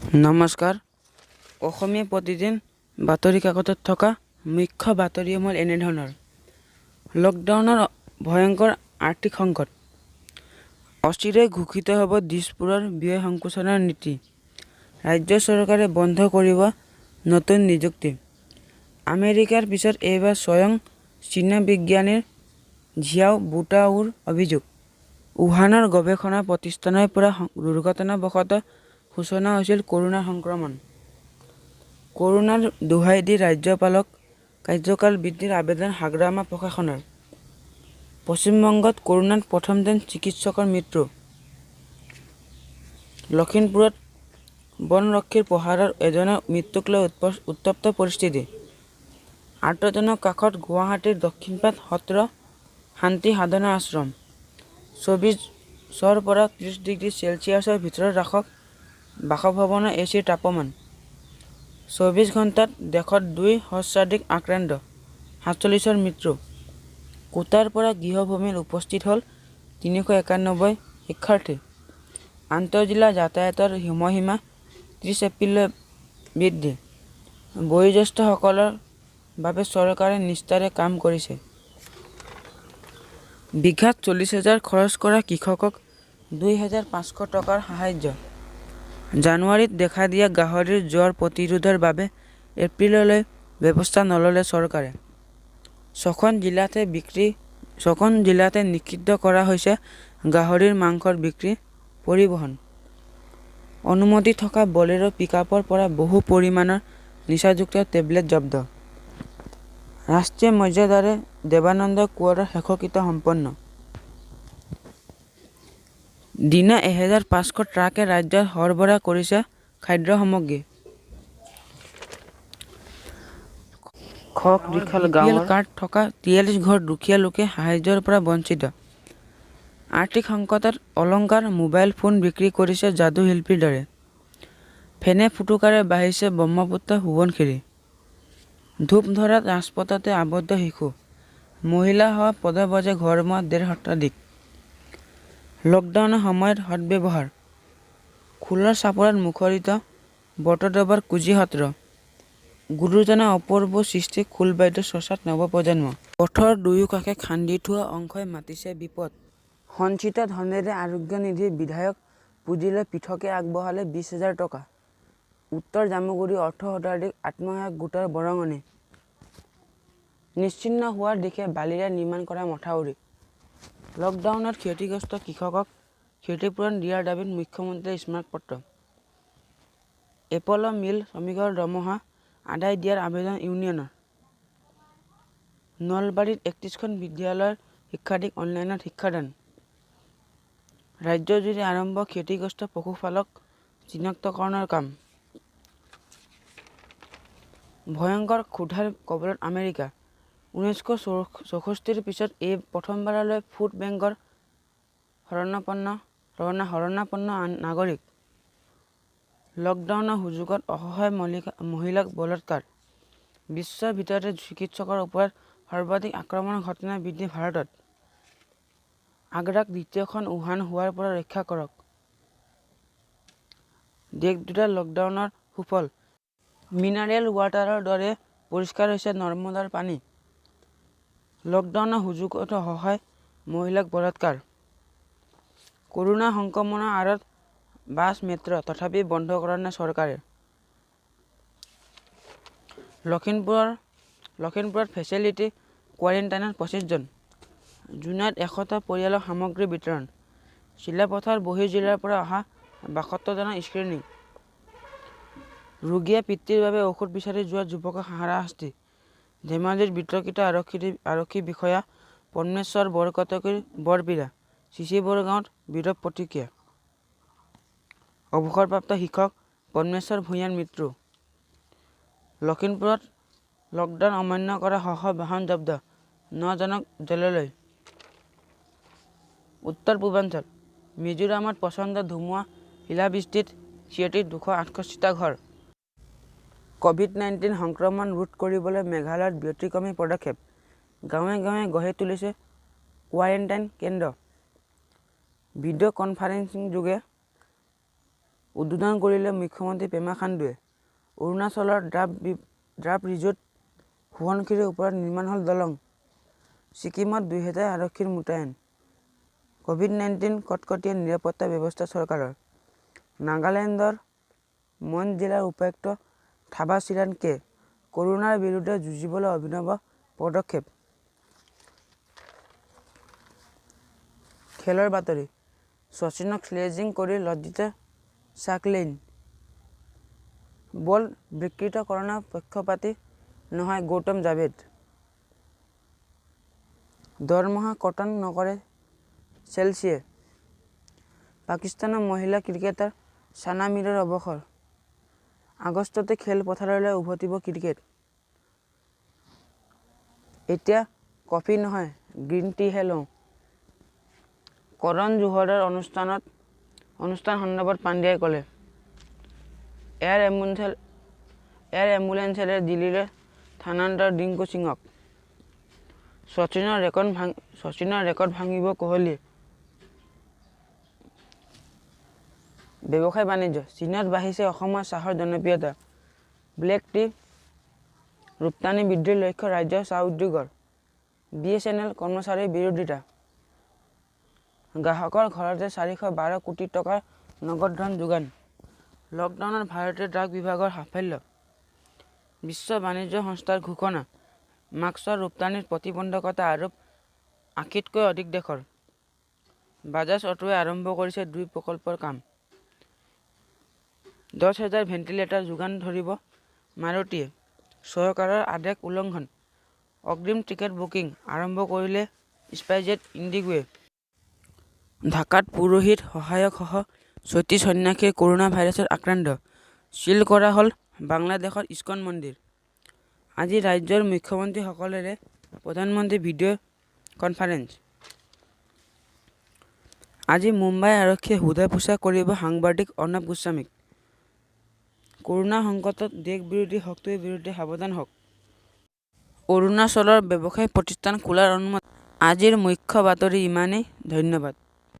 নমস্কাৰ। অসমীয়া প্ৰতিদিন বাতৰি কাকতত থকা মুখ্য বাতৰিসমূহ এনেধৰণৰ। লকডাউনৰ ভয়ংকৰ আৰ্থিক সংকট, অচিৰে ঘোষিত হ'ব দিছপুৰৰ ব্যয় সংকোচনৰ নীতি, ৰাজ্য চৰকাৰে বন্ধ কৰিব নতুন নিযুক্তি, আমেৰিকাৰ পিছত এইবাৰ স্বয়ং চীনা বিজ্ঞানীৰ ঝিয়াও বুটাওৰ অভিযোগ, উহানৰ গৱেষণা প্ৰতিষ্ঠানৰ পৰা দুৰ্ঘটনাবশতঃ সূচনা হৈছিল কৰোনা সংক্ৰমণ, কৰোনাৰ দোহাই দি ৰাজ্যপালক কাৰ্যকাল বৃদ্ধিৰ আবেদন হাগ্ৰামা প্ৰশাসনৰ, পশ্চিমবংগত কৰোনাত প্ৰথমজন চিকিৎসকৰ মৃত্যু, লখিমপুৰত বনৰক্ষীৰ প্ৰহাৰত এজনৰ মৃত্যুক লৈ উত্তপ্ত পৰিস্থিতি, আৰ্তজনৰ কাষত গুৱাহাটীৰ দক্ষিণপাট সত্ৰ শান্তি সাধনা আশ্ৰম, 24ৰ পৰা 30 ডিগ্ৰী চেলছিয়াছৰ ভিতৰত ৰাখক বাসভৱনৰ এচিৰ তাপমান। 24 ঘণ্টাত দেশত 2 সহস্ৰাধিক আক্ৰান্ত, 47ৰ মৃত্যু। কোটাৰ পৰা গৃহভূমিত উপস্থিত হ'ল 391 শিক্ষাৰ্থী। আন্তঃজিলা যাতায়াতৰ সময়সীমা 30 এপ্ৰিললৈ বৃদ্ধি, বয়োজ্যেষ্ঠসকলৰ বাবে চৰকাৰে নিষ্ঠাৰে কাম কৰিছে। বিঘাত 40,000 খৰচ কৰা কৃষকক 2,500 টকাৰ সাহায্য। জানুৱাৰীত দেখা দিয়া গাহৰিৰ জ্বৰ প্ৰতিৰোধৰ বাবে এপ্ৰিললৈ ব্যৱস্থা নল'লে চৰকাৰে। 6খন জিলাতে নিষিদ্ধ কৰা হৈছে গাহৰিৰ মাংসৰ বিক্ৰী, পৰিবহণ। অনুমতি থকা বলেৰো পিকআপৰ পৰা বহু পৰিমাণৰ নিচাযুক্ত টেবলেট জব্দ। ৰাষ্ট্ৰীয় মৰ্যাদাৰে দেৱানন্দ কোৱাৰ্টাৰ শেষকৃত্য সম্পন্ন। দিনা 1,500 ট্ৰাকে ৰাজ্যত সৰবৰাহ কৰিছে খাদ্য সামগ্ৰী। BPL কাৰ্ড থকা 43 ঘৰ দুখীয়া লোকে সাহায্যৰ পৰা বঞ্চিত। আৰ্থিক সংকটত অলংকাৰ, মোবাইল ফোন বিক্ৰী কৰিছে যাদু শিল্পীৰ দৰে। ফেনে ফুটুকাৰে বাঢ়িছে ব্ৰহ্মপুত্ৰ সোৱণশিৰি। ধূপধৰাত ৰাজপথতে আবদ্ধ শিশু, মহিলা সেৱা পদে পদে ঘৰমুৱা 1.5 শতাধিক। লকডাউনৰ সময়ত সদ্ব্যৱহাৰ, খোলৰ চাপৰত মুখৰিত বটদ্ৰৱাৰ কুঁজি সত্ৰ, গুৰুজনাৰ অপূৰ্ব সৃষ্টি খোলবাদ্য চৰ্চাত নৱপ্ৰজন্ম। পথৰ দুয়োকাষে খান্দি থোৱা অংশই মাতিছে বিপদ। সঞ্চিত ধনেৰে আৰোগ্য নিধিৰ বিধায়ক পুঁজিলৈ পৃথকে আগবঢ়ালে 20,000 টকা। উত্তৰ জামুগুৰি অৰ্থ শতাধিক আত্মসহায়ক গোটৰ বৰঙণি। নিশ্চিহ্ন হোৱাৰ দিশে বালিৰে নিৰ্মাণ কৰা মথাউৰি। লকডাউনত ক্ষতিগ্ৰস্ত কৃষকক ক্ষতিপূৰণ দিয়াৰ দাবীত মুখ্যমন্ত্ৰীলৈ স্মাৰকপত্ৰ। এপল মিল শ্ৰমিকৰ দৰমহা আদায় দিয়াৰ আবেদন ইউনিয়নৰ। নলবাৰীত 31খন বিদ্যালয়ৰ শিক্ষাৰ্থীক অনলাইনত শিক্ষাদান। ৰাজ্যজুৰি আৰম্ভ ক্ষতিগ্ৰস্ত পশুপালক চিনাক্তকৰণৰ কাম। ভয়ংকৰ ক্ষুধাৰ কবলত আমেৰিকা, 1964ৰ পিছত এই প্ৰথমবাৰলৈ ভোট বেংকৰ শৰণাপন্ন নাগৰিক। লকডাউনৰ সুযোগত অসহায় মহিলাক বলৎকাৰ। বিশ্বৰ ভিতৰতে চিকিৎসকৰ ওপৰত সৰ্বাধিক আক্ৰমণৰ ঘটনা বৃদ্ধি ভাৰতত। আগ্ৰাক দ্বিতীয়খন উহান হোৱাৰ পৰা ৰক্ষা কৰক। দেশ দুটাৰ লকডাউনৰ সুফল, মিনাৰেল ৱাটাৰৰ দৰে পৰিষ্কাৰ হৈছে নৰ্মদাৰ পানী। লকডাউনৰ সুযোগত অসহায় মহিলাক বলাৎকাৰ। কৰোনা সংক্ৰমণৰ আঁৰত বাছ মেট্ৰ', তথাপি বন্ধ কৰা নাই চৰকাৰে। লখিমপুৰত ফেচিলিটি কোৱাৰেণ্টাইনত 25 জন। জোনাইত 100টা পৰিয়ালক সামগ্ৰী বিতৰণ। চিলাপথাৰ বহিৰ্জিলাৰ পৰা অহা 72 জনৰ স্ক্ৰিনিং। ৰোগীয়ে পিতৃৰ বাবে ঔষধ বিচাৰি যোৱা যুৱকক হাৰাশাস্তি। ধেমাজিত বিতৰ্কিত আৰক্ষী বিষয়া পৰমেশ্বৰ বৰকটকীৰ বৰপীড়া। চিচিবৰ গাঁৱত বিৰূপ প্ৰতিক্ৰিয়া। অৱসৰপ্ৰাপ্ত শিক্ষক পৰমেশ্বৰ ভূঞাৰ মৃত্যু। লখিমপুৰত লকডাউন অমান্য কৰা বাহন জব্দ, 9 জনক জেললৈ। উত্তৰ পূৰ্বাঞ্চল, মিজোৰামত প্ৰচণ্ড ধুমুহা, শিলাবৃষ্টিত 268টা ঘৰ। ক'ভিড-19 সংক্ৰমণ ৰোধ কৰিবলৈ মেঘালয়ত ব্যতিক্ৰমী পদক্ষেপ। গাঁৱে গাঁৱে গঢ়ি তুলিছে কোৱাৰেণ্টাইন কেন্দ্ৰ। ভিডিঅ' কনফাৰেন্সিং যোগে উদ্বোধন কৰিলে মুখ্যমন্ত্ৰী পেমা খাণ্ডুৱে। অৰুণাচলৰ ড্ৰাফ ৰিজৰ্ট সোৱণশিৰিৰ ওপৰত নিৰ্মাণ হ'ল দলং। ছিকিমত 2000 আৰক্ষীৰ মোতায়েন। ক'ভিড-19 কটকটীয়া নিৰাপত্তা ব্যৱস্থা চৰকাৰৰ। নাগালেণ্ডৰ মন জিলাৰ উপায়ুক্ত থাবাচিৰাণ কে। কৰোনাৰ বিৰুদ্ধে যুঁজিবলৈ অভিনৱ পদক্ষেপ। খেলৰ বাতৰি। শচীনক স্লেজিং কৰি লজ্জিত চাকলেইন। বল বিকৃতকৰণৰ পক্ষপাতী নহয় গৌতম জাভেদ। দৰমহা কৰ্তন নকৰে চেলছিয়ে। পাকিস্তানৰ মহিলা ক্ৰিকেটাৰ ছানা মীৰৰ অৱসৰ। আগষ্টতে খেলপথাৰলৈ উভতিব ক্ৰিকেট। এতিয়া কফি নহয় গ্ৰীণ টিহে লওঁ। কৰণ জোহৰৰ অনুষ্ঠান সন্দৰ্ভত পাণ্ডিয়াই ক'লে, এয়াৰ এম্বুলেন্সেৰে দিল্লীলৈ স্থানান্তৰ ৰিংকু সিঙক। শচীনৰ ৰেকৰ্ড ভাঙিব কোহলীয়ে। ব্যৱসায় বাণিজ্য। চীনত বাঢ়িছে অসমৰ চাহৰ জনপ্ৰিয়তা। ব্লেক টি ৰপ্তানি বৃদ্ধিৰ লক্ষ্য ৰাজ্যৰ চাহ উদ্যোগৰ। BSNL কৰ্মচাৰীৰ বিৰোধিতা। গ্ৰাহকৰ ঘৰতে 412 কোটি টকাৰ নগদ ধন যোগান। লকডাউনত ভাৰতীয় ডাক বিভাগৰ সাফল্য। বিশ্ব বাণিজ্য সংস্থাৰ ঘোষণা। মাস্কৰ ৰপ্তানিত প্ৰতিবন্ধকতা আৰোপ 80তকৈ অধিক দেশৰ। বাজাজ অটোৱে আৰম্ভ কৰিছে 2 প্ৰকল্পৰ কাম। 10,000 ভেণ্টিলেটৰ যোগান ধৰিব মাৰুতিয়ে। চৰকাৰৰ আদেশ উলংঘন। অগ্ৰিম টিকেট বুকিং আৰম্ভ কৰিলে স্পাইজেট ইণ্ডিগোৱে। ঢাকাত পুৰোহিত সহায়কসহ 36 সন্যাসীৰ কৰোনা ভাইৰাছত আক্ৰান্ত। চিল কৰা হ'ল বাংলাদেশৰ ইস্কন মন্দিৰ। আজি ৰাজ্যৰ মুখ্যমন্ত্ৰীসকলেৰে প্ৰধানমন্ত্ৰী ভিডিঅ' কনফাৰেন্স। আজি মুম্বাই আৰক্ষীয়ে সোধা-পোছা কৰিব সাংবাদিক অৰ্ণৱ গোস্বামীক। কৰোনা সংকটত দেশবিৰোধী শক্তিৰ বিৰুদ্ধে সাৱধান হওক। অৰুণাচলৰ ব্যৱসায়িক প্ৰতিষ্ঠান খোলাৰ অনুমতি। আজিৰ মুখ্য বাতৰি ইমানেই। ধন্যবাদ।